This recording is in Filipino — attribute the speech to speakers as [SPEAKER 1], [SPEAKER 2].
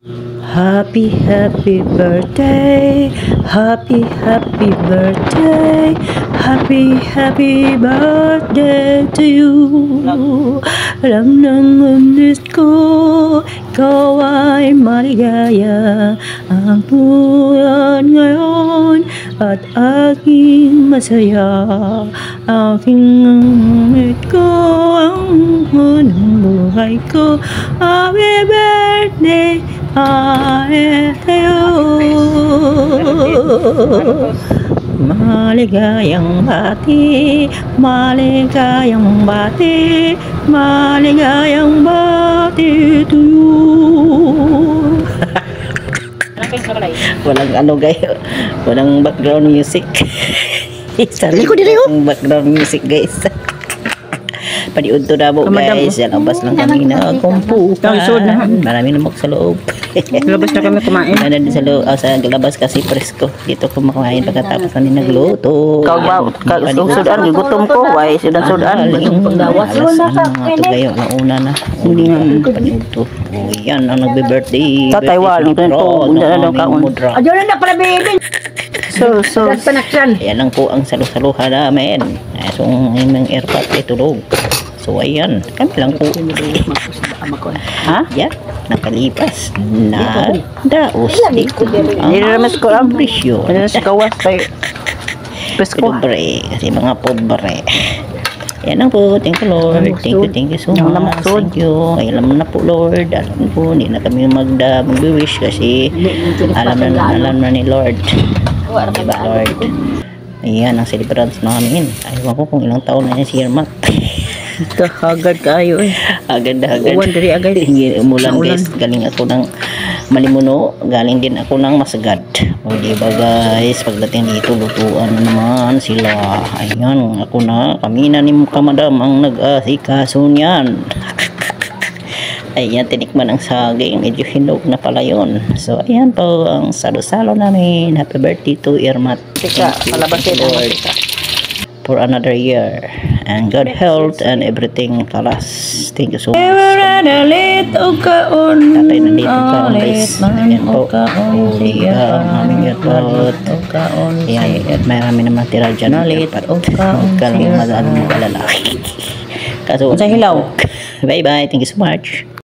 [SPEAKER 1] Happy birthday, happy birthday, happy birthday to you. Alam ng ulit ko, ikaw ay maligaya. Ang buwan ngayon at aking masaya. Aking ulit ko, ang unang buhay ko. Happy birthday, maligayang bati, maligayang bati, maligayang bati to you.
[SPEAKER 2] Walang ano guys, walang background music.
[SPEAKER 1] Liko dito yun.
[SPEAKER 2] Background music guys. Padiud to na po guys. Labas lang kami na kumpukan. Marami na sa loob.
[SPEAKER 1] Labas na kami kumain.
[SPEAKER 2] Nandun sa loob. Sa labas kasi presko. Dito ko makain pagkatapos kami nagluto.
[SPEAKER 1] Sudan, gutom ko. Why? Sudan.
[SPEAKER 2] Pagdawas. Ito gayo na una na. Hindi nga paniud to. Yan ang nagbe-birthday.
[SPEAKER 1] Sa Taiwan. Adyo na pala baby. So.
[SPEAKER 2] Ayan lang po ang salusaluhan namin. So, yung airpot ay tulog. So, ayan. Kami lang po. Ha? Yan. Nakalipas. Na daos.
[SPEAKER 1] Hindi ramas ko ang
[SPEAKER 2] presyo.
[SPEAKER 1] Ano sa kawas tayo.
[SPEAKER 2] Pobre. Kasi mga pobre. Ayan lang po. Thank you Lord. Thank you so much. Thank you. Ay, alam na po Lord. Alam po. Hindi na kami mag-wish kasi alam na ni Lord. Diba Lord? Ayan ang celebrants namin. Ayaw ko kung ilang taon na yan si Yermak.
[SPEAKER 1] Hagad kayo eh.
[SPEAKER 2] Agad.
[SPEAKER 1] Uwan dari agad.
[SPEAKER 2] Umulan guys. Galing ako ng Malimuno. Galing din ako ng Masagad. O diba guys. Pagdating dito lutuan na naman sila. Ayan. Ako na. Kami na ni Kamadam ang nag-asikaso niyan. Ayan, tinikman ang saging. Medyo hinog na pala yun. So, ayan po ang salo-salo namin. Happy birthday to Irmat.
[SPEAKER 1] Palabasin ang masika.
[SPEAKER 2] For another year. And God health and everything kalas. Thank you so much.
[SPEAKER 1] Tatay nandito
[SPEAKER 2] ka guys. Ayan po. Ang aming airport. Ayan, marami naman tira dyan. Huwag ka lang madaan mo alala. Kaso,
[SPEAKER 1] sa hilaw.
[SPEAKER 2] bye-bye. Thank you so much.